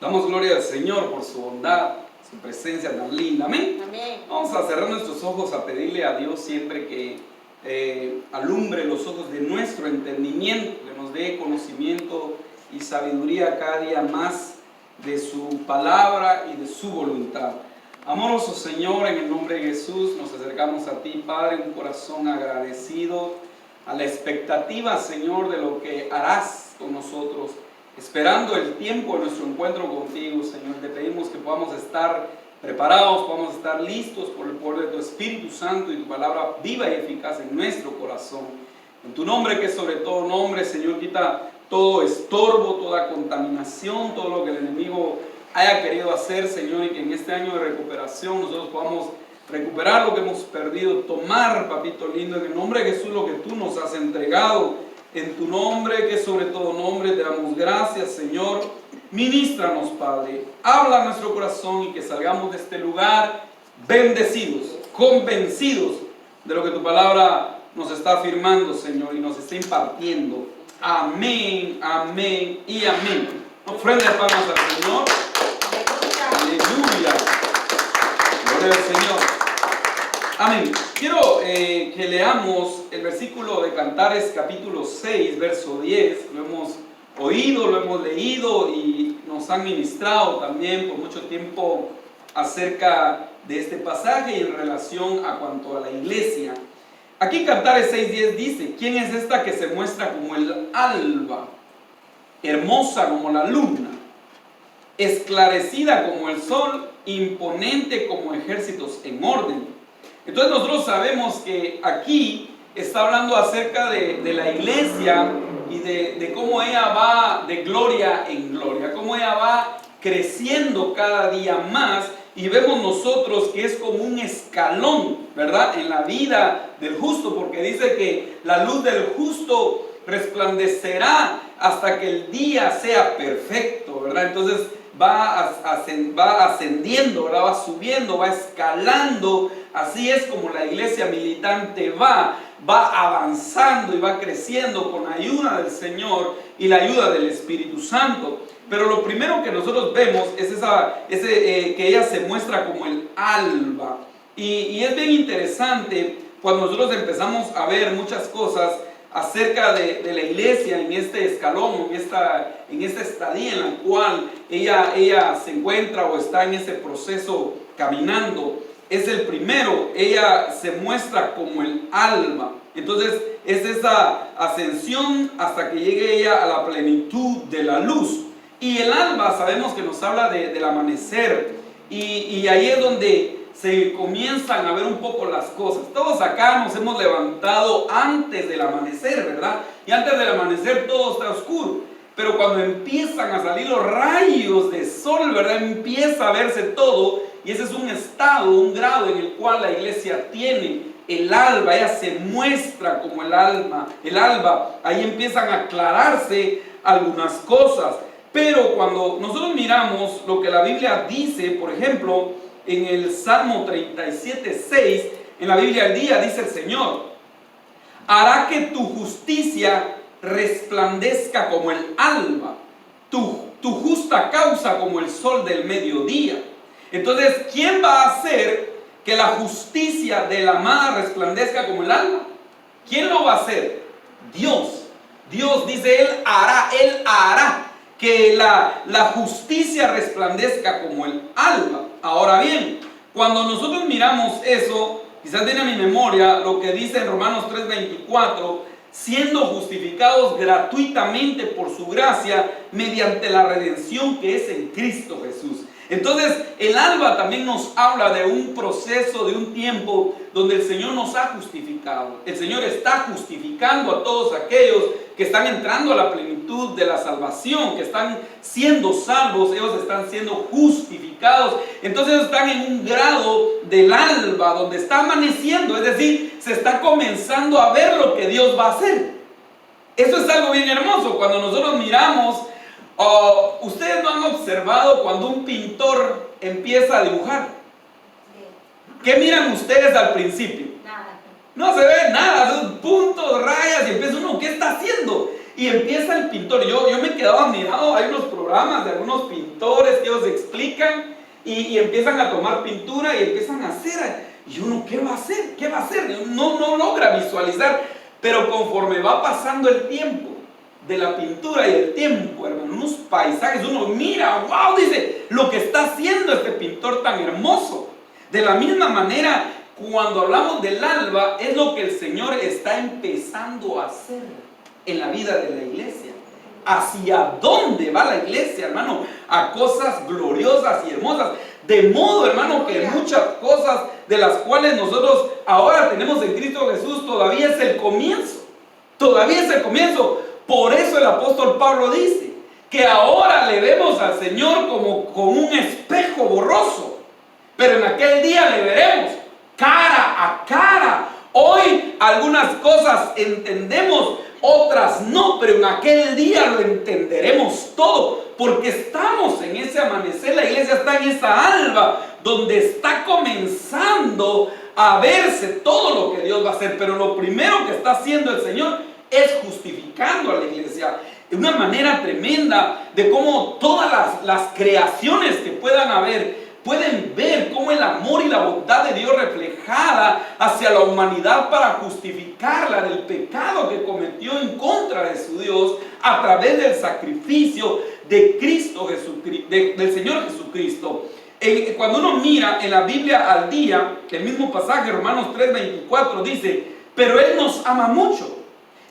Damos gloria al Señor por su bondad, su presencia tan linda. Amén. Amén. Vamos a cerrar nuestros ojos a pedirle a Dios siempre que alumbre los ojos de nuestro entendimiento, que nos dé conocimiento y sabiduría cada día más de su palabra y de su voluntad. Amoroso Señor, en el nombre de Jesús nos acercamos a ti, Padre, un corazón agradecido, a la expectativa, Señor, de lo que harás con nosotros, esperando el tiempo de nuestro encuentro contigo, Señor. Te pedimos que podamos estar preparados, podamos estar listos por el poder de tu Espíritu Santo y tu palabra viva y eficaz en nuestro corazón. En tu nombre, que es sobre todo nombre, Señor, quita todo estorbo, toda contaminación, todo lo que el enemigo haya querido hacer, Señor, y que en este año de recuperación nosotros podamos recuperar lo que hemos perdido, tomar, papito lindo, en el nombre de Jesús, lo que tú nos has entregado. En tu nombre, que sobre todo nombre, te damos gracias, Señor. Ministranos, Padre. Habla a nuestro corazón y que salgamos de este lugar bendecidos, convencidos de lo que tu palabra nos está afirmando, Señor, y nos está impartiendo. Amén, amén y amén. Ofrenda de palmas al Señor. Aleluya. Gloria al Señor. Amén. Quiero que leamos el versículo de Cantares capítulo 6, verso 10. Lo hemos oído, lo hemos leído y nos han ministrado también por mucho tiempo acerca de este pasaje y en relación a cuanto a la iglesia. Aquí Cantares 6:10 dice: ¿quién es esta que se muestra como el alba, hermosa como la luna, esclarecida como el sol, imponente como ejércitos en orden? Entonces nosotros sabemos que aquí está hablando acerca de la iglesia y de cómo ella va de gloria en gloria, cómo ella va creciendo cada día más, y vemos nosotros que es como un escalón, ¿verdad?, en la vida del justo, porque dice que la luz del justo resplandecerá hasta que el día sea perfecto, ¿verdad? Entonces va ascendiendo, ¿verdad? Va subiendo, va escalando. Así es como la iglesia militante va avanzando y va creciendo con la ayuda del Señor y la ayuda del Espíritu Santo. Pero lo primero que nosotros vemos es que ella se muestra como el alba. Y es bien interesante cuando nosotros empezamos a ver muchas cosas acerca de la iglesia en este escalón, en esta estadía en la cual ella se encuentra o está en ese proceso caminando. Es el primero, ella se muestra como el alba. Entonces es esa ascensión hasta que llegue ella a la plenitud de la luz. Y el alba sabemos que nos habla del amanecer, y ahí es donde se comienzan a ver un poco las cosas. Todos acá nos hemos levantado antes del amanecer, ¿verdad? Y antes del amanecer todo está oscuro. Pero cuando empiezan a salir los rayos de sol, ¿verdad?, empieza a verse todo, y ese es un estado, un grado en el cual la iglesia tiene el alba. Ella se muestra como el alba. Ahí empiezan a aclararse algunas cosas. Pero cuando nosotros miramos lo que la Biblia dice, por ejemplo, en el Salmo 37:6, en la Biblia al día dice el Señor: hará que tu justicia resplandezca como el alba, tu justa causa como el sol del mediodía. Entonces, ¿quién va a hacer que la justicia de la amada resplandezca como el alba? ¿Quién lo va a hacer? Dios. Dios dice, Él hará que la justicia resplandezca como el alba. Ahora bien, cuando nosotros miramos eso, quizás viene a mi memoria lo que dice en Romanos 3:24, siendo justificados gratuitamente por su gracia mediante la redención que es en Cristo Jesús. Entonces el alba también nos habla de un proceso, de un tiempo donde el Señor nos ha justificado. El Señor está justificando a todos aquellos que están entrando a la plenitud de la salvación, que están siendo salvos. Ellos están siendo justificados. Entonces están en un grado del alba donde está amaneciendo, es decir, se está comenzando a ver lo que Dios va a hacer. Eso es algo bien hermoso. Cuando nosotros miramos, ustedes no han observado cuando un pintor empieza a dibujar. ¿Qué miran ustedes al principio? Nada. No se ve nada, son puntos, rayas, y empieza uno, ¿qué está haciendo? Y empieza el pintor. Yo me he quedado admirado. Hay unos programas de algunos pintores que ellos explican y empiezan a tomar pintura y empiezan a hacer. Y uno, ¿qué va a hacer? ¿Qué va a hacer? No logra visualizar. Pero conforme va pasando el tiempo de la pintura y el tiempo, hermano, unos paisajes, uno mira, wow, dice, lo que está haciendo este pintor tan hermoso. De la misma manera, cuando hablamos del alba, es lo que el Señor está empezando a hacer en la vida de la iglesia. ¿Hacia dónde va la iglesia, hermano? A cosas gloriosas y hermosas. De modo, hermano, que muchas cosas de las cuales nosotros ahora tenemos en Cristo Jesús, todavía es el comienzo. Todavía es el comienzo. Por eso el apóstol Pablo dice que ahora le vemos al Señor como con un espejo borroso, pero en aquel día le veremos cara a cara. Hoy algunas cosas entendemos, otras no, pero en aquel día lo entenderemos todo, porque estamos en ese amanecer. La iglesia está en esa alba donde está comenzando a verse todo lo que Dios va a hacer. Pero lo primero que está haciendo el Señor es justificando a la iglesia de una manera tremenda, de cómo todas las creaciones que puedan haber pueden ver cómo el amor y la bondad de Dios reflejada hacia la humanidad para justificarla del pecado que cometió en contra de su Dios a través del sacrificio de Cristo Jesucristo, del Señor Jesucristo. Cuando uno mira en la Biblia al día, el mismo pasaje, Romanos 3:24, dice: pero Él nos ama mucho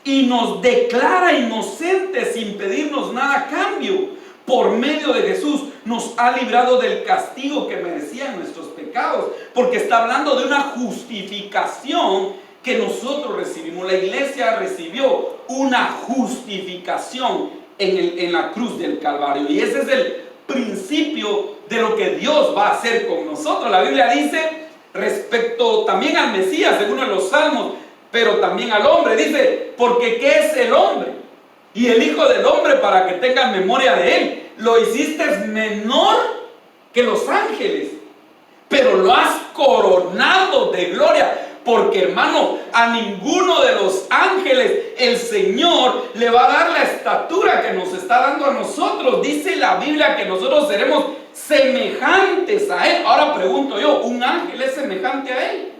y nos declara inocentes sin pedirnos nada a cambio. Por medio de Jesús nos ha librado del castigo que merecían nuestros pecados, porque está hablando de una justificación que nosotros recibimos. La iglesia recibió una justificación en la cruz del Calvario, y ese es el principio de lo que Dios va a hacer con nosotros. La Biblia dice respecto también al Mesías, según en los Salmos, pero también al hombre, dice: porque ¿qué es el hombre? Y el Hijo del Hombre para que tengan memoria de él. Lo hiciste menor que los ángeles, pero lo has coronado de gloria. Porque, hermano, a ninguno de los ángeles el Señor le va a dar la estatura que nos está dando a nosotros. Dice la Biblia que nosotros seremos semejantes a Él. Ahora pregunto yo, ¿un ángel es semejante a Él?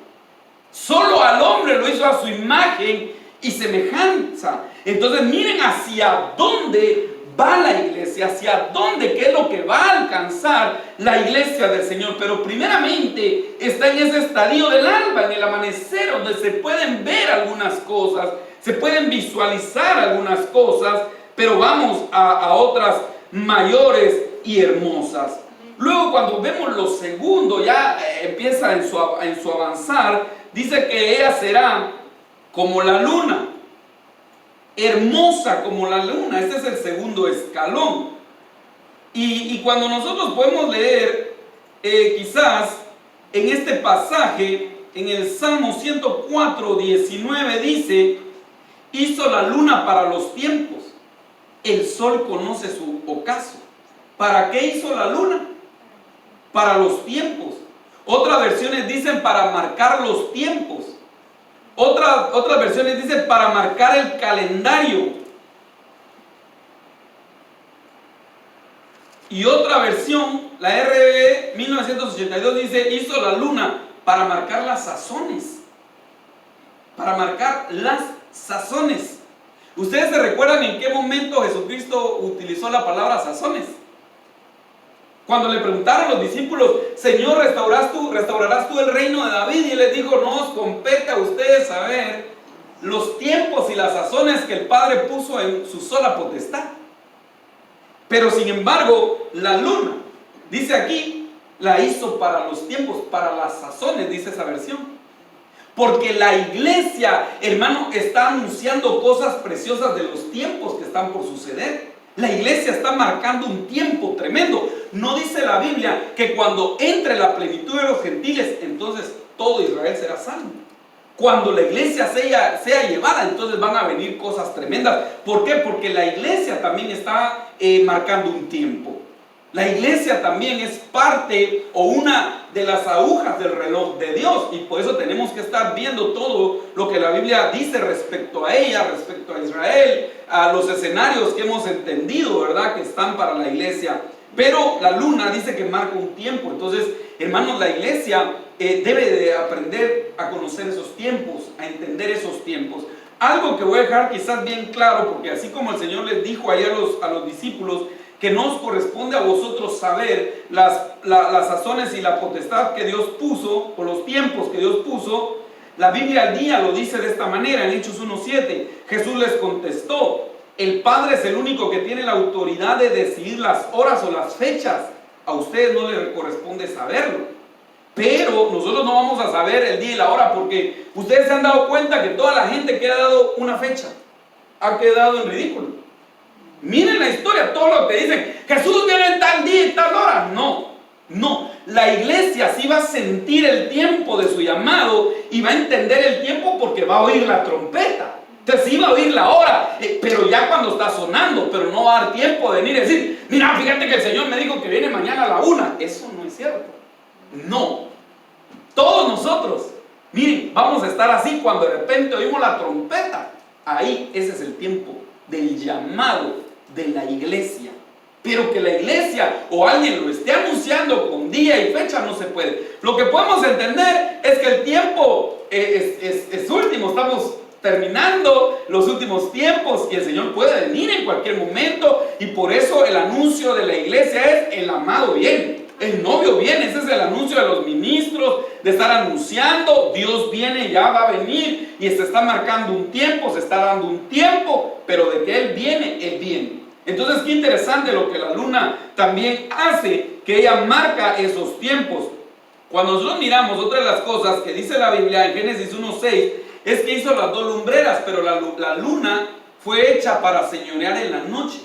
Solo al hombre lo hizo a su imagen y semejanza. Entonces miren hacia dónde va la iglesia, hacia dónde, qué es lo que va a alcanzar la iglesia del Señor. Pero primeramente está en ese estadio del alba, en el amanecer, donde se pueden ver algunas cosas, se pueden visualizar algunas cosas, pero vamos a otras mayores y hermosas. Luego, cuando vemos lo segundo, ya empieza en su avanzar, dice que ella será como la luna, hermosa como la luna. Este es el segundo escalón. Y cuando nosotros podemos leer, quizás en este pasaje, en el Salmo 104, 19, dice: hizo la luna para los tiempos, el sol conoce su ocaso. ¿Para qué hizo la luna? Para los tiempos. Otras versiones dicen para marcar los tiempos. Otras versiones dicen para marcar el calendario. Y otra versión, la RB 1982, dice: hizo la luna para marcar las sazones. Para marcar las sazones. ¿Ustedes se recuerdan en qué momento Jesucristo utilizó la palabra sazones? Cuando le preguntaron a los discípulos: Señor, ¿restaurarás tú el reino de David? Y él les dijo: no os compete a ustedes saber los tiempos y las sazones que el Padre puso en su sola potestad. Pero sin embargo, la luna, dice aquí, la hizo para los tiempos, para las sazones, dice esa versión. Porque la iglesia, hermano, está anunciando cosas preciosas de los tiempos que están por suceder. La iglesia está marcando un tiempo tremendo. No dice la Biblia que cuando entre la plenitud de los gentiles, entonces todo Israel será salvo. Cuando la iglesia sea llevada, entonces van a venir cosas tremendas. ¿Por qué? Porque la iglesia también está marcando un tiempo. La iglesia también es parte o una de las agujas del reloj de Dios, y por eso tenemos que estar viendo todo lo que la Biblia dice respecto a ella, respecto a Israel, a los escenarios que hemos entendido, ¿verdad?, que están para la iglesia. Pero la luna dice que marca un tiempo. Entonces, hermanos, la iglesia debe de aprender a conocer esos tiempos, a entender esos tiempos. Algo que voy a dejar quizás bien claro, porque así como el Señor les dijo ahí a los discípulos, que no os corresponde a vosotros saber las sazones y la potestad que Dios puso, o los tiempos que Dios puso, la Biblia al día lo dice de esta manera, en Hechos 1:7. Jesús les contestó: el Padre es el único que tiene la autoridad de decidir las horas o las fechas. A ustedes no les corresponde saberlo. Pero nosotros no vamos a saber el día y la hora, porque ustedes se han dado cuenta que toda la gente que ha dado una fecha ha quedado en ridículo. Miren la historia, todo lo que dicen, Jesús viene en tal día y tal hora. No. La iglesia sí va a sentir el tiempo de su llamado y va a entender el tiempo porque va a oír la trompeta. Entonces sí va a oír la hora, pero ya cuando está sonando, pero no va a dar tiempo de venir y decir: mira, fíjate que el Señor me dijo que viene mañana a la 1. Eso no es cierto. No. Todos nosotros, miren, vamos a estar así cuando de repente oímos la trompeta. Ahí, ese es el tiempo del llamado de la iglesia. Pero que la iglesia o alguien lo esté anunciando con día y fecha no se puede. Lo que podemos entender es que el tiempo es último. Estamos terminando los últimos tiempos y el Señor puede venir en cualquier momento, y por eso el anuncio de la iglesia es: el amado viene, el novio viene. Ese es el anuncio de los ministros, de estar anunciando: Dios viene, ya va a venir, y se está marcando un tiempo, se está dando un tiempo, pero de que Él viene. Entonces, qué interesante lo que la luna también hace, que ella marca esos tiempos. Cuando nosotros miramos otra de las cosas que dice la Biblia en Génesis 1:6, es que hizo las dos lumbreras, pero la luna fue hecha para señorear en la noche.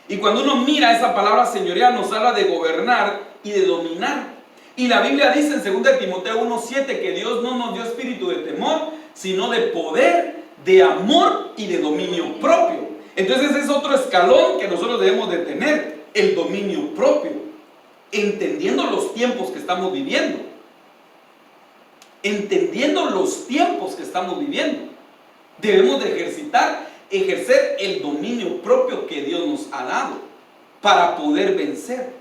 Y cuando uno mira esa palabra señorear, nos habla de gobernar y de dominar. Y la Biblia dice en 2 Timoteo 1:7 que Dios no nos dio espíritu de temor, sino de poder, de amor y de dominio propio. Entonces ese es otro escalón que nosotros debemos de tener: el dominio propio, entendiendo los tiempos que estamos viviendo. Entendiendo los tiempos que estamos viviendo, debemos de ejercer el dominio propio que Dios nos ha dado para poder vencer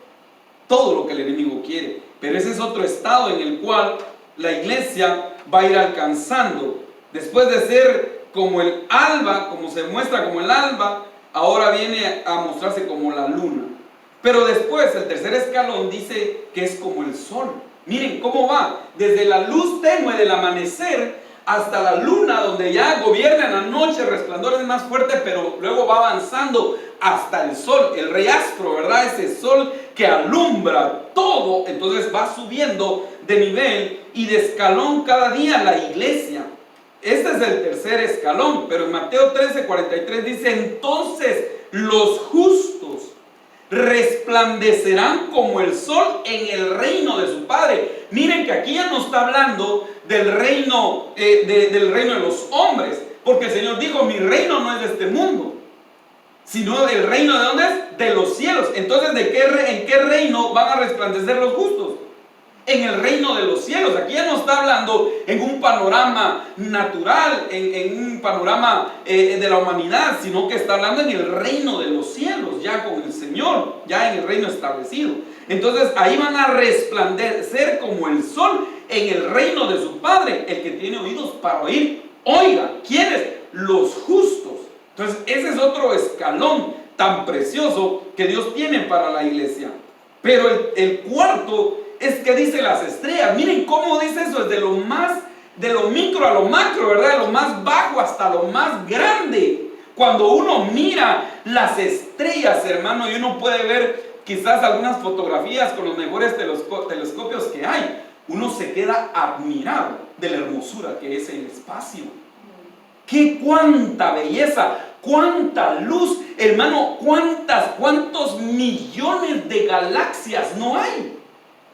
todo lo que el enemigo quiere. Pero ese es otro estado en el cual la iglesia va a ir alcanzando. Después de ser como el alba, como se muestra como el alba, ahora viene a mostrarse como la luna. Pero después, el tercer escalón dice que es como el sol. Miren cómo va, desde la luz tenue del amanecer hasta la luna, donde ya gobierna en la noche, el resplandor es más fuerte, pero luego va avanzando hasta el sol, el rey astro, ¿verdad? Ese sol que alumbra todo. Entonces va subiendo de nivel y de escalón cada día la iglesia. Este es el tercer escalón, pero en Mateo 13:43 dice: entonces los justos resplandecerán como el sol en el reino de su Padre. Miren que aquí ya no está hablando del reino, del reino de los hombres, porque el Señor dijo: mi reino no es de este mundo, sino del reino de ¿dónde es? De los cielos. Entonces, ¿en qué reino van a resplandecer los justos? En el reino de los cielos. Aquí ya no está hablando en un panorama natural, en un panorama de la humanidad, sino que está hablando en el reino de los cielos, ya con el Señor, ya en el reino establecido. Entonces ahí van a resplandecer como el sol en el reino de su Padre. El que tiene oídos para oír, oiga. ¿Quiénes? Los justos. Entonces ese es otro escalón tan precioso que Dios tiene para la iglesia. Pero el cuarto es que dice las estrellas. Miren cómo dice eso, desde de lo micro a lo macro, ¿verdad? De lo más bajo hasta lo más grande. Cuando uno mira las estrellas, hermano, y uno puede ver quizás algunas fotografías con los mejores telescopios que hay, uno se queda admirado de la hermosura que es el espacio. Cuánta belleza, cuánta luz, hermano, cuántos millones de galaxias no hay.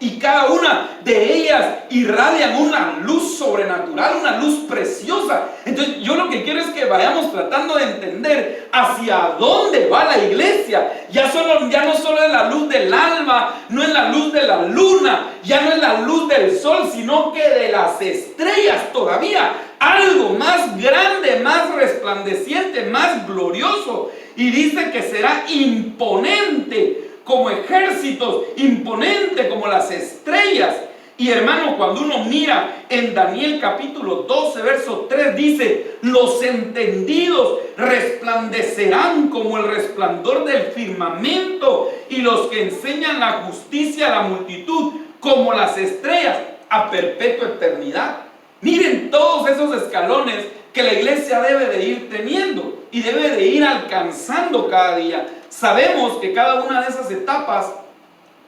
Y cada una de ellas irradian una luz sobrenatural, una luz preciosa. Entonces yo lo que quiero es que vayamos tratando de entender hacia dónde va la iglesia. Ya no solo es la luz del alma, no es la luz de la luna, ya no es la luz del sol, sino que de las estrellas todavía. Algo más grande, más resplandeciente, más glorioso. Y dice que será imponente como ejércitos, imponente como las estrellas. Y hermano, cuando uno mira en Daniel capítulo 12, verso 3, dice: los entendidos resplandecerán como el resplandor del firmamento, y los que enseñan la justicia a la multitud como las estrellas a perpetua eternidad. Miren todos esos escalones que la iglesia debe de ir teniendo y debe de ir alcanzando cada día. Sabemos que cada una de esas etapas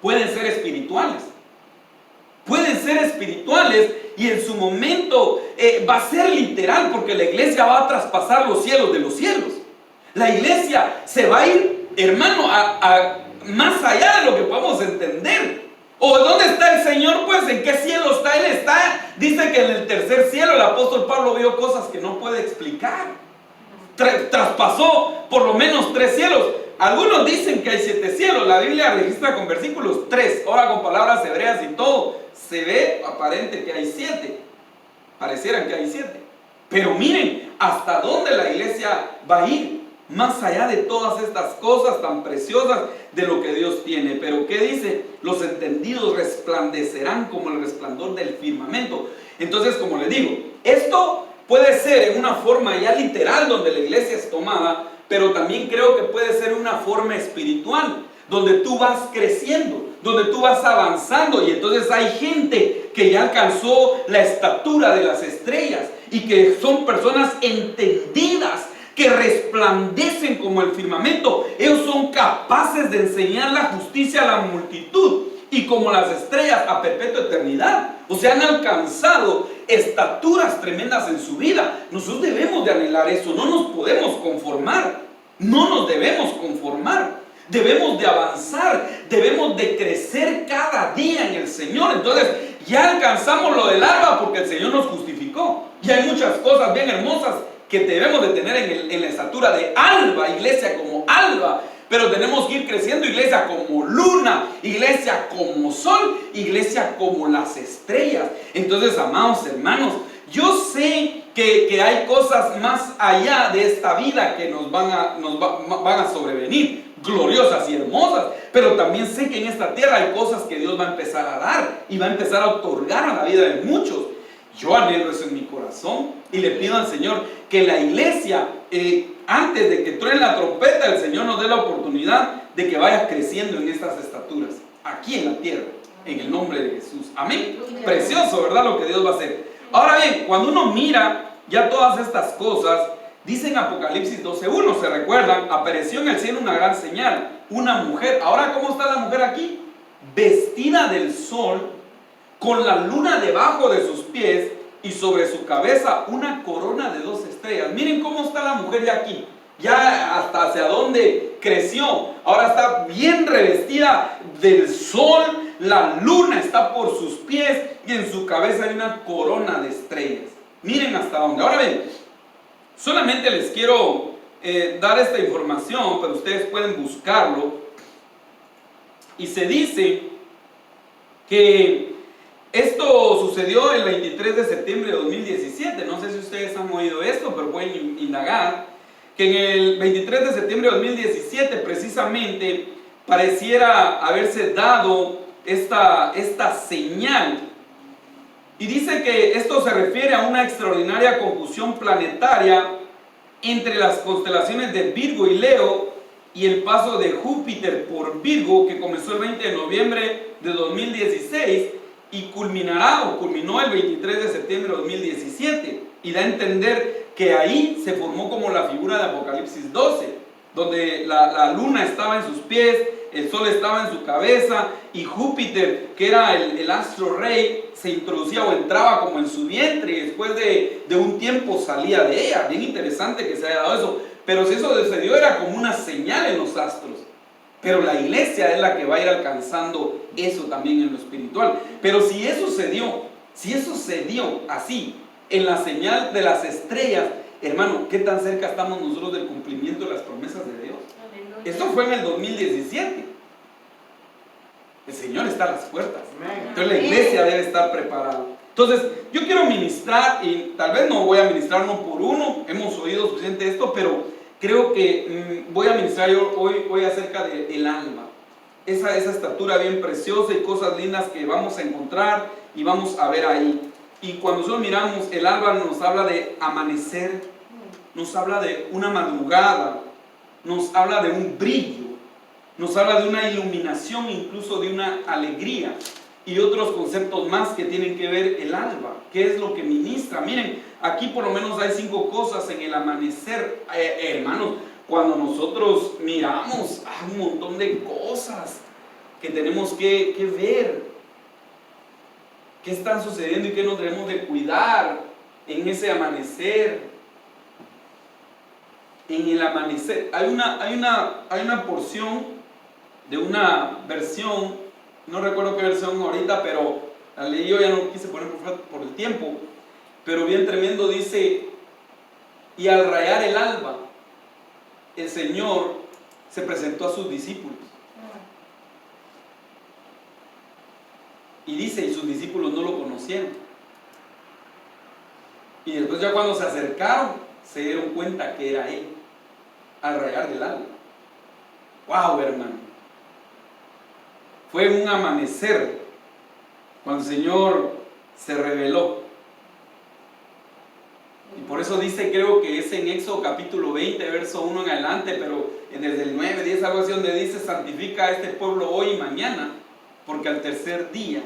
pueden ser espirituales. Pueden ser espirituales y en su momento va a ser literal, porque la iglesia va a traspasar los cielos de los cielos. La iglesia se va a ir, hermano, a más allá de lo que podemos entender. ¿O dónde está el Señor? Pues, ¿en qué cielo está? Él está, dice que en el tercer cielo. El apóstol Pablo vio cosas que no puede explicar. Traspasó por lo menos 3 cielos. Algunos dicen que hay 7 cielos. La Biblia registra con versículos 3. Ahora con palabras hebreas y todo, se ve aparente que hay 7. Parecieran que hay 7. Pero miren hasta dónde la iglesia va a ir. Más allá de todas estas cosas tan preciosas de lo que Dios tiene. Pero ¿qué dice? Los entendidos resplandecerán como el resplandor del firmamento. Entonces, como les digo, esto puede ser en una forma ya literal donde la iglesia es tomada, pero también creo que puede ser una forma espiritual, donde tú vas creciendo, donde tú vas avanzando, y entonces hay gente que ya alcanzó la estatura de las estrellas y que son personas entendidas, que resplandecen como el firmamento. Ellos son capaces de enseñar la justicia a la multitud y como las estrellas a perpetua eternidad. O sea, han alcanzado estaturas tremendas en su vida. Nosotros debemos de anhelar eso, no nos podemos conformar, no nos debemos conformar. Debemos de avanzar, debemos de crecer cada día en el Señor. Entonces ya alcanzamos lo del alba porque el Señor nos justificó. Y hay muchas cosas bien hermosas que debemos de tener en la estatura de alba, iglesia como alba. Pero tenemos que ir creciendo, iglesia como luna, iglesia como sol, iglesia como las estrellas. Entonces, amados hermanos, yo sé que hay cosas más allá de esta vida que nos van a sobrevenir, gloriosas y hermosas. Pero también sé que en esta tierra hay cosas que Dios va a empezar a dar y va a empezar a otorgar a la vida de muchos. Yo anhelo eso en mi corazón y le pido al Señor que la iglesia, antes de que truene la trompeta, el Señor nos dé la oportunidad de que vaya creciendo en estas estaturas, aquí en la tierra, en el nombre de Jesús. Amén. Precioso, ¿verdad? Lo que Dios va a hacer. Ahora bien, cuando uno mira ya todas estas cosas, dice en Apocalipsis 12:1, ¿se recuerdan? Apareció en el cielo una gran señal, una mujer. Ahora, ¿cómo está la mujer aquí? Vestida del sol, con la luna debajo de sus pies y sobre su cabeza una corona de 2 estrellas. Miren cómo está la mujer ya aquí, ya hasta hacia dónde creció. Ahora está bien revestida del sol, la luna está por sus pies y en su cabeza hay una corona de estrellas. Miren hasta dónde. Ahora bien, solamente les quiero dar esta información, pero ustedes pueden buscarlo. Y se dice que esto sucedió el 23 de septiembre de 2017. No sé si ustedes han oído esto, pero pueden indagar. Que en el 23 de septiembre de 2017 precisamente pareciera haberse dado esta señal. Y dice que esto se refiere a una extraordinaria conjunción planetaria entre las constelaciones de Virgo y Leo y el paso de Júpiter por Virgo, que comenzó el 20 de noviembre de 2016 y culminó el 23 de septiembre de 2017, y da a entender que ahí se formó como la figura de Apocalipsis 12, donde la luna estaba en sus pies, el sol estaba en su cabeza, y Júpiter, que era el astro rey, se introducía o entraba como en su vientre, y después de un tiempo salía de ella. Bien interesante que se haya dado eso, pero si eso sucedió era como una señal en los astros. Pero la iglesia es la que va a ir alcanzando eso también en lo espiritual. Pero si eso se dio así, en la señal de las estrellas, hermano, ¿qué tan cerca estamos nosotros del cumplimiento de las promesas de Dios? Aleluya. Esto fue en el 2017. El Señor está a las puertas. Entonces la iglesia debe estar preparada. Entonces, yo quiero ministrar, y tal vez no voy a ministrar uno por uno, hemos oído suficiente esto, pero creo que voy a ministrar yo hoy acerca del alma. Esa estatura bien preciosa y cosas lindas que vamos a encontrar y vamos a ver ahí. Y cuando nosotros miramos, el alba nos habla de amanecer, nos habla de una madrugada, nos habla de un brillo, nos habla de una iluminación, incluso de una alegría y otros conceptos más que tienen que ver el alba. ¿Qué es lo que ministra? Miren, aquí por lo menos hay 5 cosas en el amanecer, hermanos. Cuando nosotros miramos, hay un montón de cosas que tenemos que ver. ¿Qué están sucediendo y qué nos debemos de cuidar en ese amanecer? En el amanecer hay una porción de una versión, no recuerdo qué versión ahorita, pero la leí yo, ya no quise poner por el tiempo, pero bien tremendo, dice: y al rayar el alba, el Señor se presentó a sus discípulos. Y dice, y sus discípulos no lo conocieron. Y después ya cuando se acercaron, se dieron cuenta que era Él, al rayar el alba. ¡Wow, hermano! Fue un amanecer cuando el Señor se reveló. Y por eso dice, creo que es en Éxodo capítulo 20, verso 1 en adelante, pero desde el 9, 10, algo así, donde dice: santifica a este pueblo hoy y mañana, porque al tercer día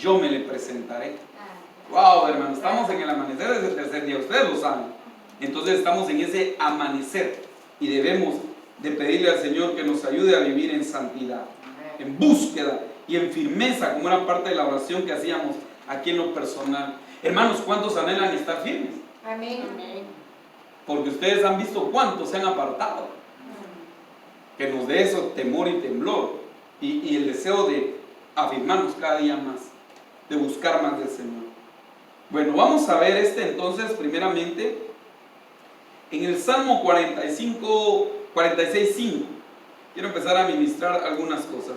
yo me le presentaré. Wow, hermano, estamos en el amanecer desde el tercer día, ustedes lo saben. Entonces estamos en ese amanecer y debemos de pedirle al Señor que nos ayude a vivir en santidad, en búsqueda y en firmeza, como era parte de la oración que hacíamos aquí en lo personal. Hermanos, ¿cuántos anhelan estar firmes? Amén. Porque ustedes han visto cuántos se han apartado. Que nos dé eso, temor y temblor, y el deseo de afirmarnos cada día más, de buscar más del Señor. Bueno, vamos a ver entonces, primeramente, en el Salmo 46:5. Quiero empezar a ministrar algunas cosas.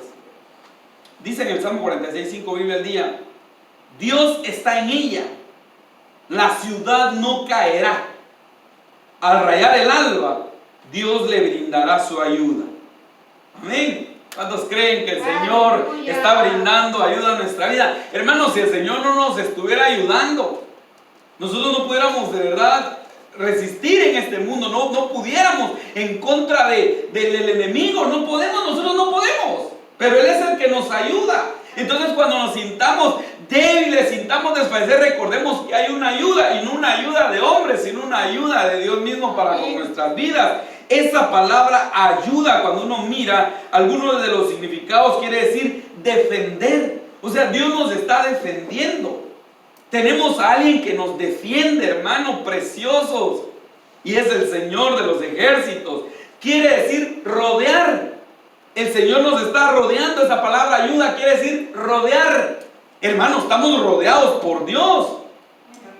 Dice en el Salmo 46:5, Biblia al día: Dios está en ella, la ciudad no caerá. Al rayar el alba, Dios le brindará su ayuda. Amén. ¿Cuántos creen que el Señor está brindando ayuda a nuestra vida? Hermanos, si el Señor no nos estuviera ayudando, nosotros no pudiéramos de verdad resistir en este mundo, no pudiéramos en contra del enemigo, nosotros no podemos, pero Él es el que nos ayuda. Entonces cuando nos sintamos débiles, sintamos desfallecer, recordemos que hay una ayuda, y no una ayuda de hombres, sino una ayuda de Dios mismo para con nuestras vidas. Esa palabra ayuda, cuando uno mira algunos de los significados, quiere decir defender. O sea, Dios nos está defendiendo. Tenemos a alguien que nos defiende, hermanos preciosos, y es el Señor de los ejércitos. Quiere decir rodear. El Señor nos está rodeando. Esa palabra ayuda quiere decir rodear. Hermanos, estamos rodeados por Dios.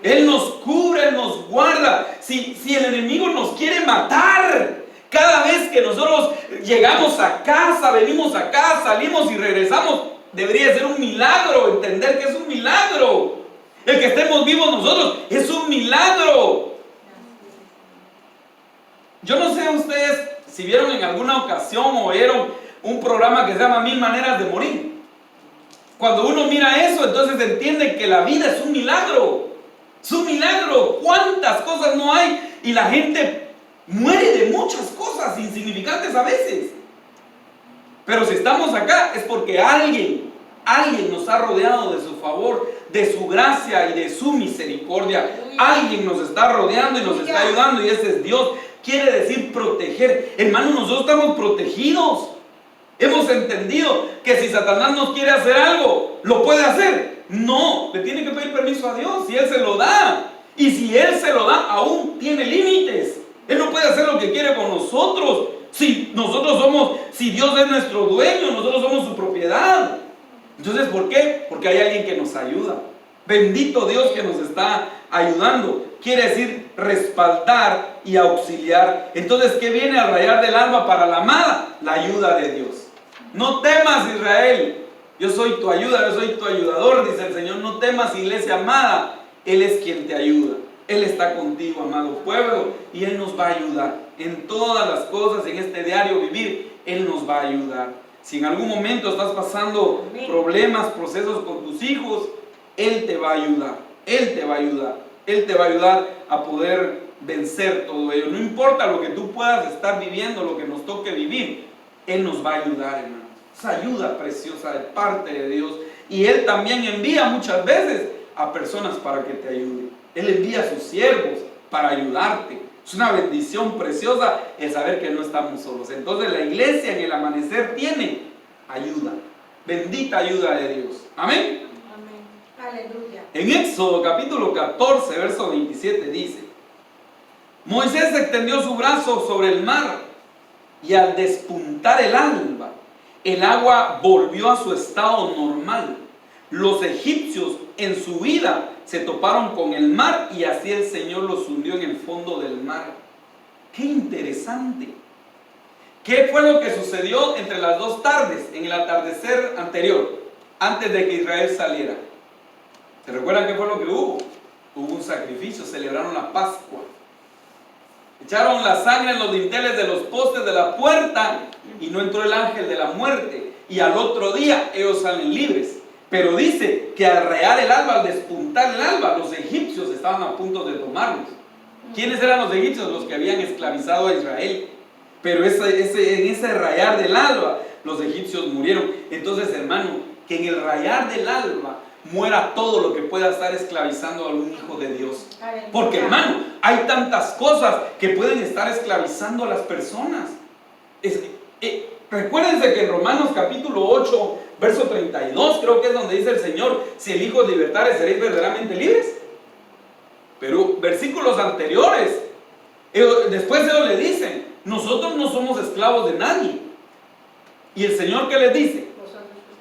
Él nos cubre, Él nos guarda. Si el enemigo nos quiere matar, cada vez que nosotros llegamos a casa, venimos acá, salimos y regresamos, debería ser un milagro, entender que es un milagro. El que estemos vivos nosotros es un milagro. Yo no sé ustedes si vieron en alguna ocasión o oyeron un programa que se llama 1000 maneras de morir. Cuando uno mira eso, entonces entiende que la vida es un milagro. Es un milagro. ¿Cuántas cosas no hay? Y la gente muere de muchas cosas insignificantes a veces. Pero si estamos acá es porque alguien nos ha rodeado de su favor, de su gracia y de su misericordia. Alguien nos está rodeando y nos está ayudando, y ese es Dios. Quiere decir proteger. Hermanos, nosotros estamos protegidos. Hemos entendido que si Satanás nos quiere hacer algo, ¿lo puede hacer? No, le tiene que pedir permiso a Dios, y Él se lo da. Y si Él se lo da, aún tiene límites. Él no puede hacer lo que quiere con nosotros. Si Dios es nuestro dueño, nosotros somos su propiedad. Entonces, ¿por qué? Porque hay alguien que nos ayuda. Bendito Dios que nos está ayudando. Quiere decir respaldar y auxiliar. Entonces, ¿qué viene al rayar del alba para la amada? La ayuda de Dios. No temas, Israel. Yo soy tu ayuda, yo soy tu ayudador, dice el Señor. No temas, iglesia amada. Él es quien te ayuda. Él está contigo, amado pueblo, y Él nos va a ayudar. En todas las cosas, en este diario vivir, Él nos va a ayudar. Si en algún momento estás pasando problemas, procesos con tus hijos, Él te va a ayudar. Él te va a ayudar. Él te va a ayudar a poder vencer todo ello. No importa lo que tú puedas estar viviendo, lo que nos toque vivir, Él nos va a ayudar, hermano. Esa ayuda preciosa de parte de Dios. Y Él también envía muchas veces a personas para que te ayuden. Él envía a sus siervos para ayudarte. Es una bendición preciosa el saber que no estamos solos. Entonces la iglesia en el amanecer tiene ayuda. Bendita ayuda de Dios. Amén. Aleluya. En Éxodo capítulo 14, verso 27 dice: Moisés extendió su brazo sobre el mar y al despuntar el alba, el agua volvió a su estado normal. Los egipcios en su vida se toparon con el mar y así el Señor los hundió en el fondo del mar. ¡Qué interesante! ¿Qué fue lo que sucedió entre las dos tardes, en el atardecer anterior, antes de que Israel saliera? ¿Se recuerdan qué fue lo que hubo? Hubo un sacrificio, celebraron la Pascua. Echaron la sangre en los dinteles de los postes de la puerta y no entró el ángel de la muerte. Y al otro día ellos salen libres. Pero dice que al rayar el alba, al despuntar el alba, los egipcios estaban a punto de tomarlos. ¿Quiénes eran los egipcios? Los que habían esclavizado a Israel. Pero en ese rayar del alba, los egipcios murieron. Entonces, hermano, que en el rayar del alba muera todo lo que pueda estar esclavizando a un hijo de Dios. Porque, hermano, hay tantas cosas que pueden estar esclavizando a las personas. Recuérdense que en Romanos capítulo 8, verso 32, creo que es donde dice el Señor: si el Hijo os libertare, seréis verdaderamente libres. Pero versículos anteriores, después ellos le dicen: nosotros no somos esclavos de nadie. Y el Señor, ¿qué les dice?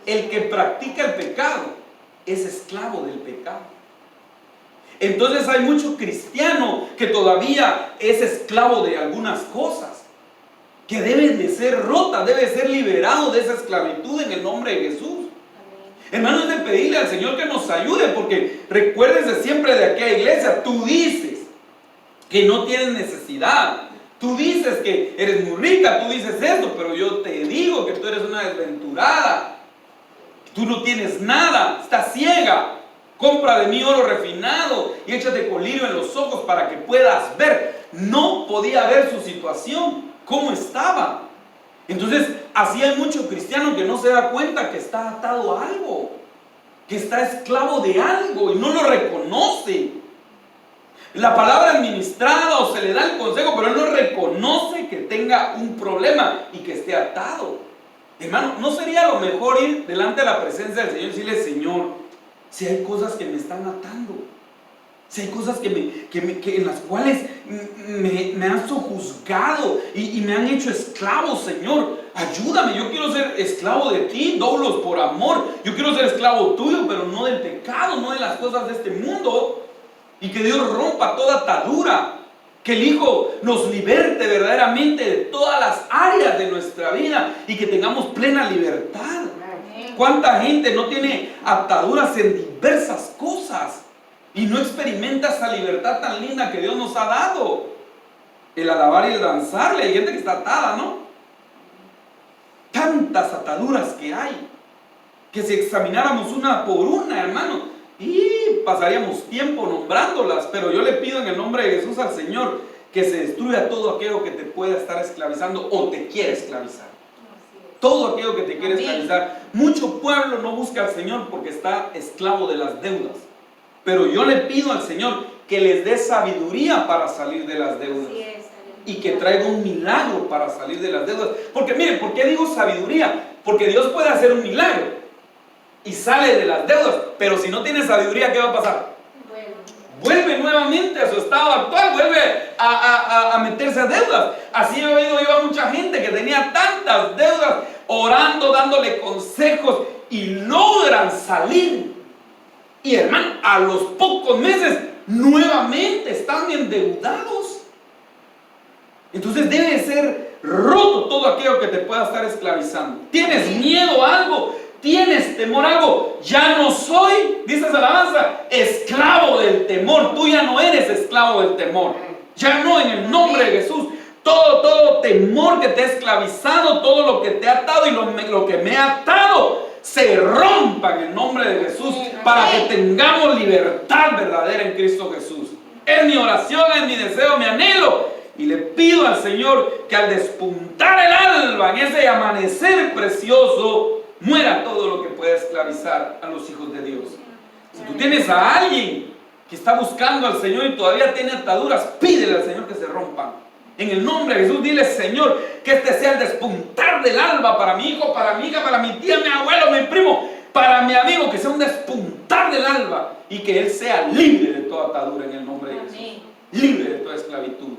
El que practica el pecado es esclavo del pecado. Entonces hay mucho cristiano que todavía es esclavo de algunas cosas que deben de ser rotas, debe ser liberado de esa esclavitud en el nombre de Jesús. Hermanos, de pedirle al Señor que nos ayude, porque recuérdense siempre de aquella iglesia: tú dices que no tienes necesidad, tú dices que eres muy rica, tú dices esto, pero yo te digo que tú eres una desventurada, tú no tienes nada, estás ciega. Compra de mí oro refinado y échate colirio en los ojos para que puedas ver. No podía ver su situación, cómo estaba. Entonces, así hay mucho cristiano que no se da cuenta que está atado a algo, que está esclavo de algo y no lo reconoce. La palabra administrada o se le da el consejo, pero él no reconoce que tenga un problema y que esté atado. Hermano, ¿no sería lo mejor ir delante de la presencia del Señor y decirle: Señor, si hay cosas que me están atando, si hay cosas en las cuales me han sojuzgado y me han hecho esclavo, Señor, ayúdame, yo quiero ser esclavo de ti, doblos por amor, yo quiero ser esclavo tuyo, pero no del pecado, no de las cosas de este mundo, y que Dios rompa toda atadura, que el Hijo nos liberte verdaderamente de todas las áreas de nuestra vida y que tengamos plena libertad. ¿Cuánta gente no tiene ataduras en diversas cosas y no experimenta esa libertad tan linda que Dios nos ha dado? El alabar y el danzarle. Hay gente que está atada, ¿no? Tantas ataduras que hay, que si examináramos una por una, hermano, y pasaríamos tiempo nombrándolas. Pero yo le pido en el nombre de Jesús al Señor que se destruya todo aquello que te pueda estar esclavizando o te quiere esclavizar. Todo aquello que te quiere esclavizar. Mucho pueblo no busca al Señor porque está esclavo de las deudas. Pero yo le pido al Señor que les dé sabiduría para salir de las deudas. Y que traiga un milagro para salir de las deudas. Porque miren, ¿por qué digo sabiduría? Porque Dios puede hacer un milagro y sale de las deudas. Pero si no tiene sabiduría, ¿qué va a pasar? vuelve nuevamente a su estado actual, vuelve a meterse a deudas. Así he oído yo a mucha gente que tenía tantas deudas, orando, dándole consejos y logran salir. Y hermano, a los pocos meses nuevamente están endeudados. Entonces debe ser roto todo aquello que te pueda estar esclavizando. ¿Tienes miedo a algo? ¿Tienes temor a algo? Ya no soy, dice esa alabanza, esclavo del temor. Tú ya no eres esclavo del temor. Ya no, en el nombre de Jesús. Todo temor que te ha esclavizado, todo lo que te ha atado y lo que me ha atado, se rompa en el nombre de Jesús, para que tengamos libertad verdadera en Cristo Jesús. Es mi oración, es mi deseo, mi anhelo. Y le pido al Señor que al despuntar el alba, en ese amanecer precioso, muera todo lo que pueda esclavizar a los hijos de Dios. Si tú tienes a alguien que está buscando al Señor y todavía tiene ataduras, pídele al Señor que se rompan. En el nombre de Jesús, dile: Señor, que este sea el despuntar del alba para mi hijo, para mi hija, para mi tía, mi abuelo, mi primo, para mi amigo, que sea un despuntar del alba y que él sea libre de toda atadura en el nombre de Jesús. Libre de toda esclavitud.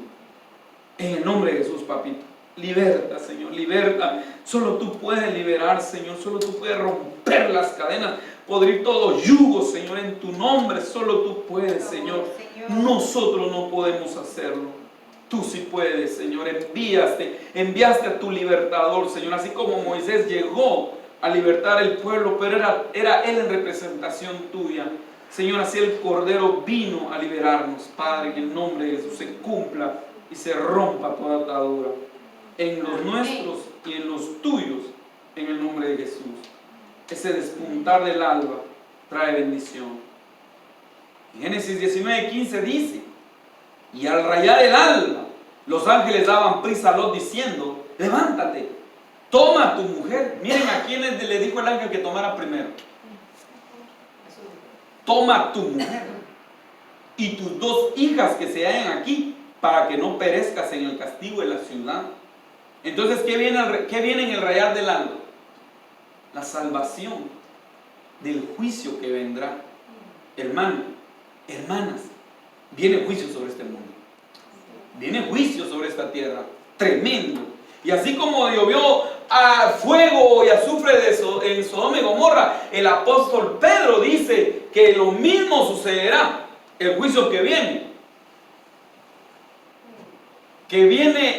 En el nombre de Jesús, papito. Liberta, Señor, liberta. Solo tú puedes liberar, Señor. Solo tú puedes romper las cadenas, podrir todo yugo, Señor, en tu nombre. Solo tú puedes, Señor. Nosotros no podemos hacerlo. Tú sí puedes, Señor. Enviaste a tu libertador, Señor. Así como Moisés llegó a libertar el pueblo, pero era él en representación tuya. Señor, así el Cordero vino a liberarnos. Padre, que en el nombre de Jesús se cumpla y se rompa toda atadura en los nuestros y en los tuyos, en el nombre de Jesús. Ese despuntar del alba trae bendición. En Génesis 19:15 dice: y al rayar el alba, los ángeles daban prisa a Lot diciendo: levántate, toma a tu mujer. Miren a quién le dijo el ángel que tomara primero. Toma a tu mujer y tus 2 hijas que se hallan aquí, para que no perezcas en el castigo de la ciudad. Entonces, ¿qué viene en el rayar del alba? La salvación del juicio que vendrá. Hermano, hermanas, viene juicio sobre este mundo. Viene juicio sobre esta tierra. Tremendo. Y así como llovió a fuego y azufre en Sodoma y Gomorra, el apóstol Pedro dice que lo mismo sucederá. El juicio que viene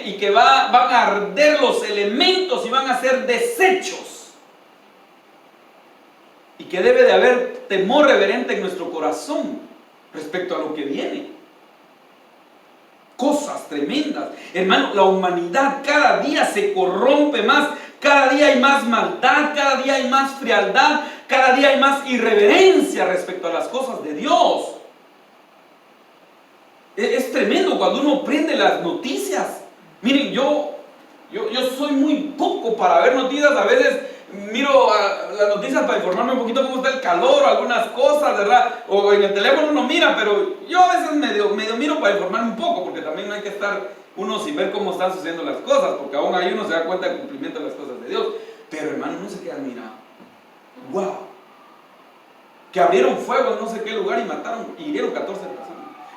y que van a arder los elementos y van a ser desechos, y que debe de haber temor reverente en nuestro corazón respecto a lo que viene. Cosas tremendas, hermano. La humanidad cada día se corrompe más, cada día hay más maldad, cada día hay más frialdad, cada día hay más irreverencia respecto a las cosas de Dios. Es tremendo cuando uno prende las noticias. Miren, yo soy muy poco para ver noticias. A veces miro las noticias para informarme un poquito cómo está el calor o algunas cosas, ¿verdad? O en el teléfono uno mira, pero yo a veces medio miro para informarme un poco, porque también no hay que estar uno sin ver cómo están sucediendo las cosas, porque aún ahí uno se da cuenta del cumplimiento de las cosas de Dios. Pero hermano, uno se queda mirado. ¡Wow! Que abrieron fuego en no sé qué lugar y mataron y hirieron 14 personas.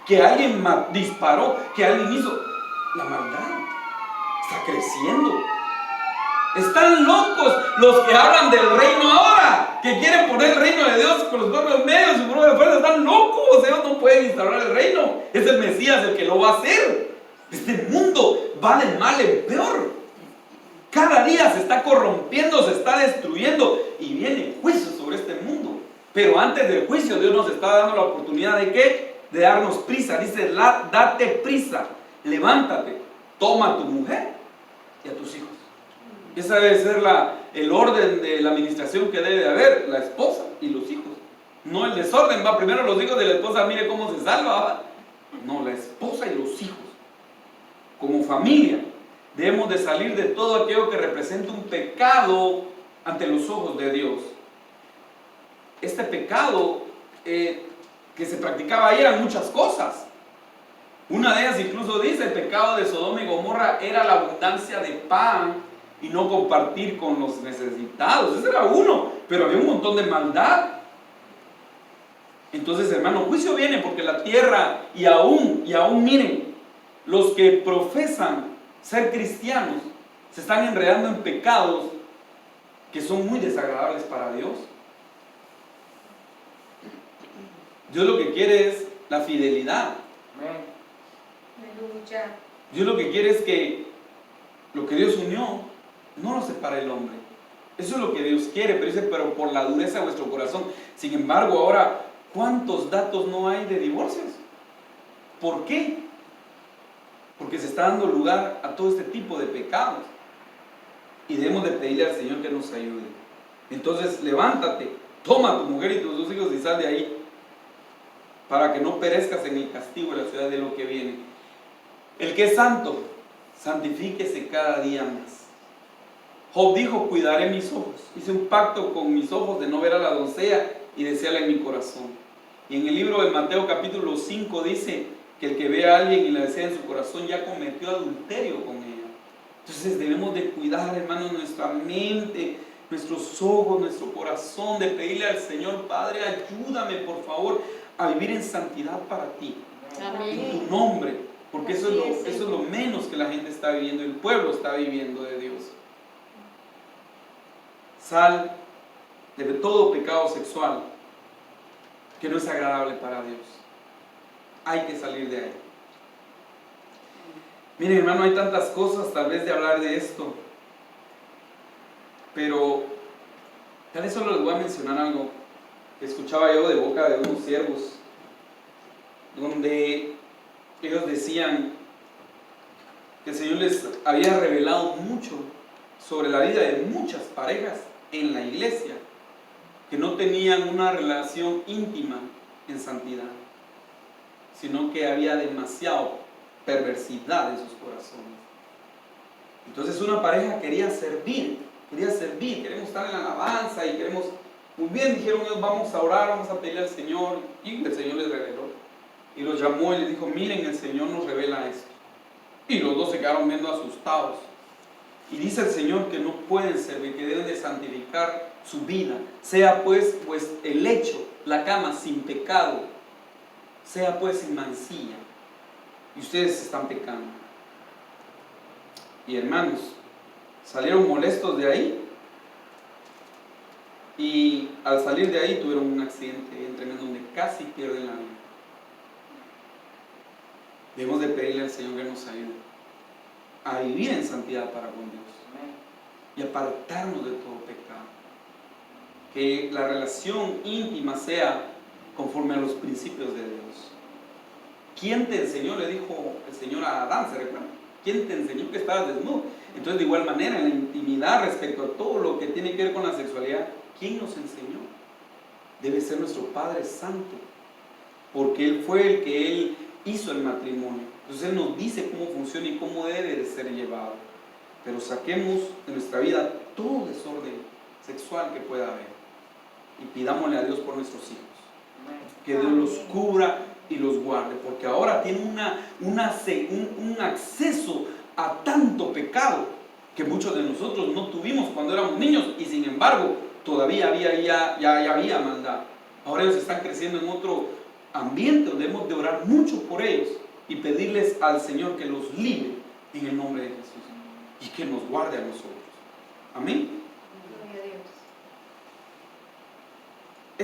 Que alguien disparó, que alguien hizo. La maldad está creciendo. Están locos los que hablan del reino ahora, que quieren poner el reino de Dios con los propios medios y propias fuerzas. Están locos. Ellos no pueden instaurar el reino. Es el Mesías el que lo va a hacer. Este mundo va de mal en peor. Cada día se está corrompiendo, se está destruyendo, y viene juicio sobre este mundo. Pero antes del juicio, Dios nos está dando la oportunidad de ¿qué? De darnos prisa. Dice: date prisa, levántate, toma a tu mujer y a tus hijos. Esa debe ser el orden de la administración que debe de haber: la esposa y los hijos. No el desorden, va primero los hijos de la esposa, mire cómo se salva, ¿va? No, la esposa y los hijos. Como familia debemos de salir de todo aquello que representa un pecado ante los ojos de Dios. Este pecado que se practicaba ahí eran muchas cosas. Una de ellas incluso dice: el pecado de Sodoma y Gomorra era la abundancia de pan y no compartir con los necesitados. Ese era uno, pero había un montón de maldad. Entonces, hermano, juicio viene porque la tierra y aún miren, los que profesan ser cristianos se están enredando en pecados que son muy desagradables para Dios. Dios lo que quiere es la fidelidad. Aleluya. Dios lo que quiere es que lo que Dios unió no lo separe el hombre. Eso es lo que Dios quiere, pero dice, pero por la dureza de vuestro corazón. Sin embargo, ahora, ¿cuántos datos no hay de divorcios? ¿Por qué? Porque se está dando lugar a todo este tipo de pecados. Y debemos de pedirle al Señor que nos ayude. Entonces, levántate, toma a tu mujer y tus dos hijos y sal de ahí, para que no perezcas en el castigo de la ciudad de lo que viene. El que es santo, santifíquese cada día más. Job dijo, cuidaré mis ojos. Hice un pacto con mis ojos de no ver a la doncella y desearla en mi corazón. Y en el libro de Mateo capítulo 5 dice que el que ve a alguien y la desea en su corazón ya cometió adulterio con ella. Entonces debemos de cuidar, hermanos, nuestra mente, nuestros ojos, nuestro corazón, de pedirle al Señor, Padre, ayúdame por favor a vivir en santidad para ti. Amén. En tu nombre, porque eso es lo menos que la gente está viviendo, el pueblo está viviendo de Dios. Sal de todo pecado sexual que no es agradable para Dios. Hay que salir de ahí. Miren, hermano, hay tantas cosas tal vez de hablar de esto, pero tal vez solo les voy a mencionar algo que escuchaba yo de boca de unos siervos, donde ellos decían que el Señor les había revelado mucho sobre la vida de muchas parejas en la iglesia que no tenían una relación íntima en santidad, sino que había demasiado perversidad en sus corazones. Entonces una pareja quería servir, queremos estar en la alabanza y queremos, muy bien, dijeron ellos, vamos a orar, vamos a pedirle al Señor, y el Señor les reveló, y los llamó y les dijo, miren, el Señor nos revela esto, y los dos se quedaron viendo asustados, y dice el Señor que no pueden servir, que deben de santificar su vida, sea pues el lecho, la cama sin pecado, sea pues sin mancilla, y ustedes están pecando. Y hermanos, salieron molestos de ahí, y al salir de ahí tuvieron un accidente bien tremendo donde casi pierden la vida. Debemos de pedirle al Señor que nos ayude a vivir en santidad para con Dios y apartarnos de todo pecado, que la relación íntima sea conforme a los principios de Dios. ¿Quién te enseñó? Le dijo el Señor a Adán, ¿se recuerda? ¿Quién te enseñó que estabas desnudo? Entonces, de igual manera, en la intimidad respecto a todo lo que tiene que ver con la sexualidad, ¿quién nos enseñó? Debe ser nuestro Padre Santo, porque Él fue el que Él hizo el matrimonio. Entonces Él nos dice cómo funciona y cómo debe de ser llevado. Pero saquemos de nuestra vida todo desorden sexual que pueda haber y pidámosle a Dios por nuestros hijos, que Dios los cubra y los guarde, porque ahora tienen un acceso a tanto pecado que muchos de nosotros no tuvimos cuando éramos niños, y sin embargo todavía había maldad. Ahora ellos están creciendo en otro ambiente donde debemos de orar mucho por ellos y pedirles al Señor que los libre en el nombre de Jesús y que nos guarde a nosotros. Amén. Gloria a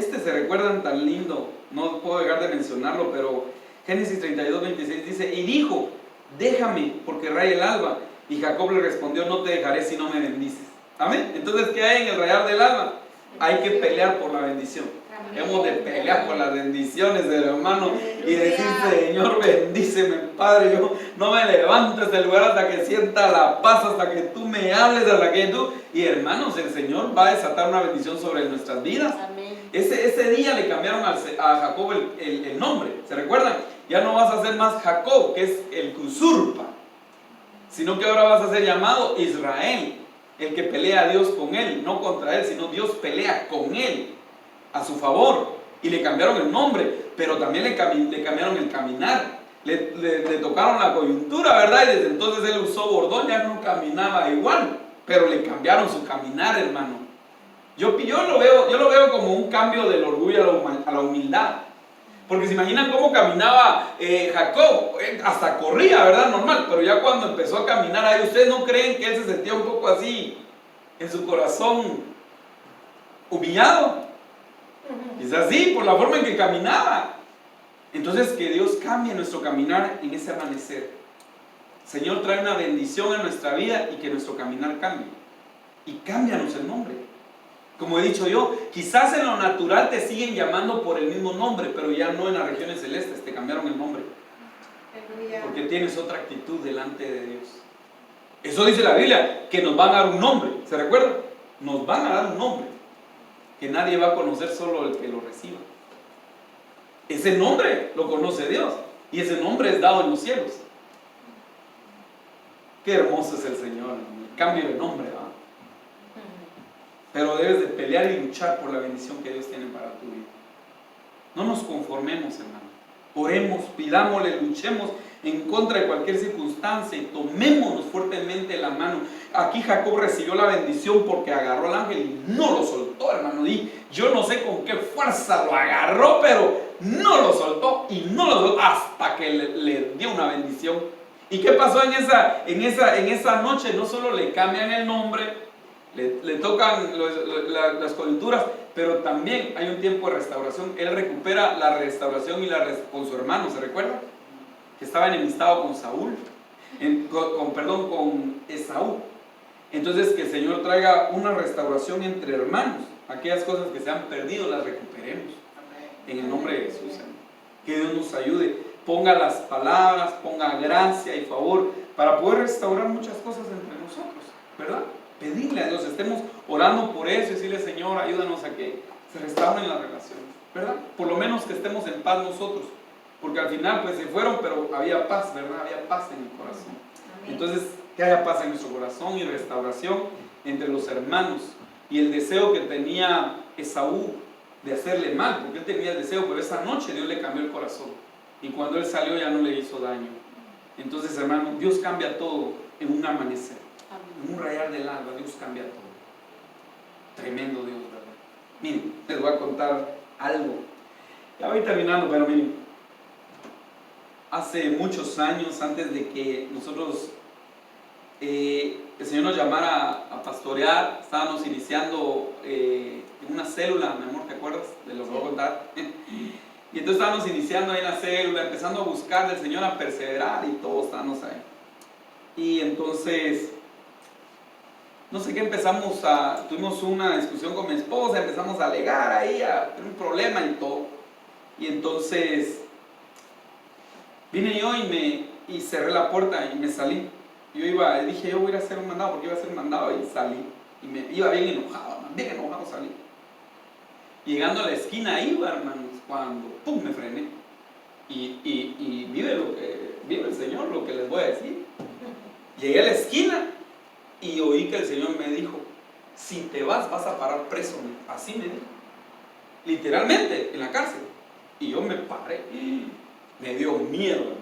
Dios. Se recuerdan tan lindo, no puedo dejar de mencionarlo, pero Génesis 32:26 dice, y dijo, déjame porque raya el alba, y Jacob le respondió, no te dejaré si no me bendices. Amén. Entonces, ¿qué hay en el rayar del alba? Hay que pelear por la bendición. Hemos de pelear por las bendiciones del hermano y decir, Señor, bendíceme, Padre, yo no me levanto de este lugar hasta que sienta la paz, hasta que tú me hables, hasta que tú... Y hermanos, el Señor va a desatar una bendición sobre nuestras vidas. Amén. Ese día le cambiaron a Jacob el nombre, ¿se recuerdan? Ya no vas a ser más Jacob, que es el que usurpa, sino que ahora vas a ser llamado Israel, el que pelea a Dios con él, no contra él, sino Dios pelea con él a su favor. Y le cambiaron el nombre, pero también le cambiaron el caminar, le tocaron la coyuntura, ¿verdad? Y desde entonces él usó bordón, ya no caminaba igual, pero le cambiaron su caminar, hermano. Yo lo veo como un cambio del orgullo a la humildad. Porque se imaginan cómo caminaba Jacob, hasta corría, ¿verdad? Normal, pero ya cuando empezó a caminar ahí, ¿ustedes no creen que él se sentía un poco así en su corazón humillado? Quizás sí, por la forma en que caminaba. Entonces, que Dios cambie nuestro caminar en ese amanecer. Señor, trae una bendición en nuestra vida y que nuestro caminar cambie. Y cámbianos el nombre. Como he dicho yo, quizás en lo natural te siguen llamando por el mismo nombre, pero ya no en las regiones celestes, te cambiaron el nombre. Porque tienes otra actitud delante de Dios. Eso dice la Biblia, que nos van a dar un nombre. ¿Se recuerdan? Nos van a dar un nombre que nadie va a conocer, solo el que lo reciba. Ese nombre lo conoce Dios y ese nombre es dado en los cielos. Qué hermoso es el Señor, el cambio de nombre, ¿verdad? Pero debes de pelear y luchar por la bendición que Dios tiene para tu vida. No nos conformemos, hermano. Oremos, pidámosle, luchemos en contra de cualquier circunstancia y tomémonos fuertemente la mano. Aquí Jacob recibió la bendición porque agarró al ángel y no lo soltó, hermano. Y yo no sé con qué fuerza lo agarró, pero no lo soltó y no lo soltó hasta que le dio una bendición. ¿Y qué pasó en esa noche? No solo le cambian el nombre, le tocan las coyunturas, pero también hay un tiempo de restauración. Él recupera la restauración con su hermano, ¿se recuerda? Que estaba enemistado con Saúl, con Esaú. Entonces, que el Señor traiga una restauración entre hermanos. Aquellas cosas que se han perdido las recuperemos. En el nombre de Jesús, hermano. Que Dios nos ayude. Ponga las palabras, ponga gracia y favor para poder restaurar muchas cosas entre nosotros, ¿verdad? Pedirle a Dios, estemos orando por eso y decirle, Señor, ayúdanos a que se restauren las relaciones, ¿verdad? Por lo menos que estemos en paz nosotros, porque al final pues se fueron, pero había paz, ¿verdad? Había paz en el corazón. Amén. Entonces, que haya paz en nuestro corazón y restauración entre los hermanos. Y el deseo que tenía Esaú de hacerle mal, porque él tenía el deseo, pero esa noche Dios le cambió el corazón. Y cuando él salió ya no le hizo daño. Entonces, hermano, Dios cambia todo en un amanecer. En un rayar del alba, Dios cambia todo. Tremendo Dios, ¿verdad? Miren, les voy a contar algo. Ya voy terminando, pero miren. Hace muchos años, antes de que nosotros, el Señor nos llamara a pastorear, estábamos iniciando en una célula, mi amor, ¿te acuerdas? De lo que voy a contar. Y entonces estábamos iniciando ahí en la célula, empezando a buscar del Señor, a perseverar y todos estábamos ahí. Y entonces, no sé qué, tuvimos una discusión con mi esposa, empezamos a alegar ahí, a tener un problema y todo. Y entonces, vine yo y cerré la puerta y me salí. Dije, yo voy a ir a hacer un mandado, porque iba a hacer un mandado y salí. Y me iba bien enojado salí. Y llegando a la esquina iba, hermanos, cuando ¡pum! Me frené. Y vive el Señor lo que les voy a decir. Llegué a la esquina y oí que el Señor me dijo, si te vas a parar preso. Así me dijo. Literalmente, en la cárcel. Y yo me paré. Me dio miedo, hermano.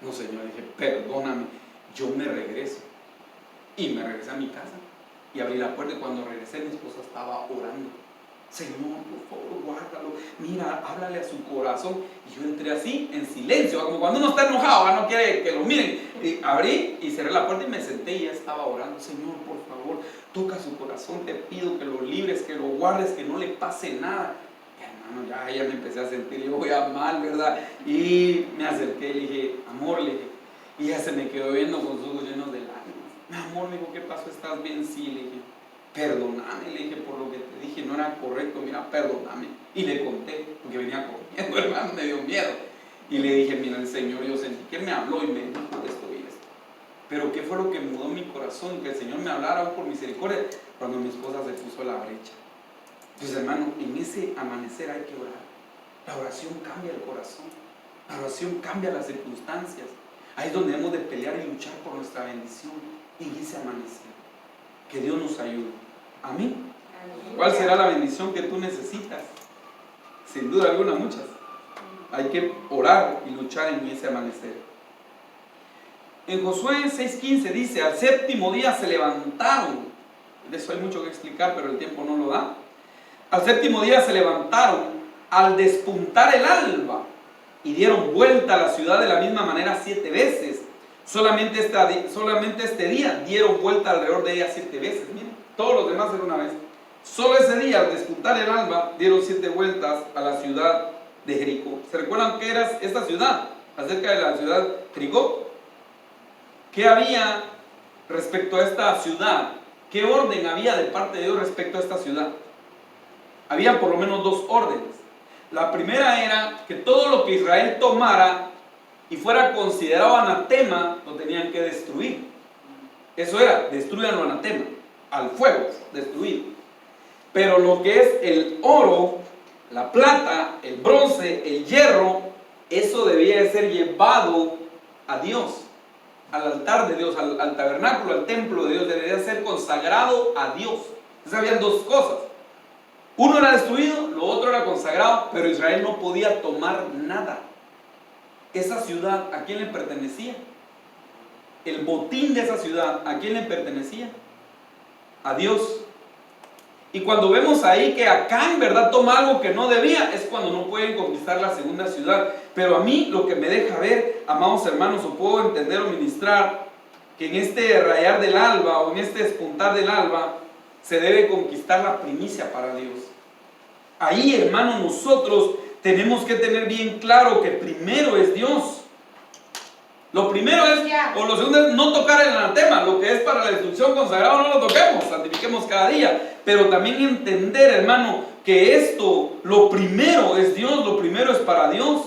No, Señor, dije, perdóname, yo me regreso. Y me regresé a mi casa. Y abrí la puerta y cuando regresé mi esposa estaba orando. Señor, por favor, guárdalo. Mira, háblale a su corazón. Y yo entré así, en silencio, como cuando uno está enojado, no quiere que lo miren. Y abrí y cerré la puerta y me senté y ya estaba orando. Señor, por favor, toca su corazón. Te pido que lo libres, que lo guardes, que no le pase nada. Y hermano, ya me empecé a sentir, yo voy a mal, ¿verdad? Y me acerqué y le dije, amor, le dije. Y ella se me quedó viendo con sus ojos llenos de lágrimas. Mi amor, me dijo, ¿qué pasó? ¿Estás bien? Sí, le dije. Perdóname, le dije, por lo que te dije no era correcto, mira, perdóname. Y le conté, porque venía corriendo, hermano, me dio miedo. Y le dije, mira, el Señor, yo sentí que me habló y me dijo esto y esto. Pero ¿qué fue lo que mudó mi corazón? Que el Señor me hablara por misericordia cuando mi esposa se puso a la brecha. Entonces, hermano, en ese amanecer hay que orar. La oración cambia el corazón. La oración cambia las circunstancias. Ahí es donde debemos de pelear y luchar por nuestra bendición. En ese amanecer. Que Dios nos ayude. Amén. ¿Cuál será la bendición que tú necesitas? Sin duda alguna, muchas. Hay que orar y luchar en ese amanecer. En Josué 6:15 dice, al séptimo día se levantaron. De eso hay mucho que explicar, pero el tiempo no lo da. Al séptimo día se levantaron al despuntar el alba, y dieron vuelta a la ciudad de la misma manera 7 veces. Solamente este día dieron vuelta alrededor de ella 7 veces. Miren, todos los demás eran una vez. Solo ese día, al despuntar el alba, dieron 7 vueltas a la ciudad de Jericó. ¿Se recuerdan qué era esta ciudad? Acerca de la ciudad Jericó. ¿Qué había respecto a esta ciudad? ¿Qué orden había de parte de Dios respecto a esta ciudad? Había por lo menos 2 órdenes. La primera era que todo lo que Israel tomara y fuera considerado anatema, lo tenían que destruir. Eso era, destruyanlo anatema, al fuego, destruir. Pero lo que es el oro, la plata, el bronce, el hierro, eso debía de ser llevado a Dios, al altar de Dios, al tabernáculo, al templo de Dios, debería ser consagrado a Dios. Entonces habían 2 cosas. Uno era destruido, lo otro era consagrado, pero Israel no podía tomar nada. Esa ciudad, ¿a quién le pertenecía? El botín de esa ciudad, ¿a quién le pertenecía? A Dios. Y cuando vemos ahí que Acán, ¿verdad?, toma algo que no debía, es cuando no pueden conquistar la segunda ciudad. Pero a mí lo que me deja ver, amados hermanos, o puedo entender o ministrar, que en este rayar del alba o en este despuntar del alba, se debe conquistar la primicia para Dios. Ahí, hermanos, nosotros tenemos que tener bien claro que primero es Dios. Lo primero es, o lo segundo es no tocar el anatema, lo que es para la destrucción consagrado no lo toquemos, santifiquemos cada día. Pero también entender, hermano, que esto, lo primero es Dios, lo primero es para Dios.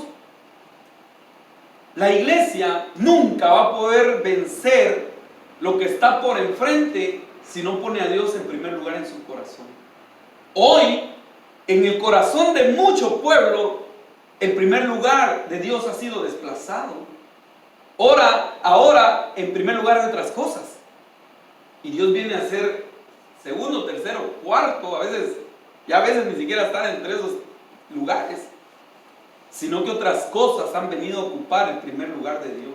La iglesia nunca va a poder vencer lo que está por enfrente si no pone a Dios en primer lugar en su corazón. Hoy, en el corazón de mucho pueblo, el primer lugar de Dios ha sido desplazado. Ahora, en primer lugar de otras cosas. Y Dios viene a ser segundo, tercero, cuarto, a veces ni siquiera están entre esos lugares. Sino que otras cosas han venido a ocupar el primer lugar de Dios.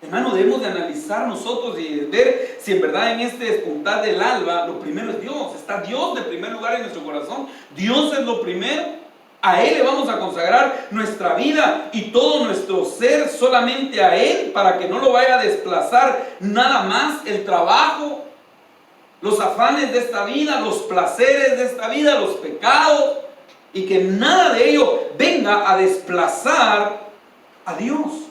Hermano, debemos de analizar nosotros y ver si en verdad en este despuntar del alba, lo primero es Dios. Está Dios de primer lugar en nuestro corazón. Dios es lo primero. A Él le vamos a consagrar nuestra vida y todo nuestro ser solamente a Él, para que no lo vaya a desplazar nada más el trabajo, los afanes de esta vida, los placeres de esta vida, los pecados, y que nada de ello venga a desplazar a Dios.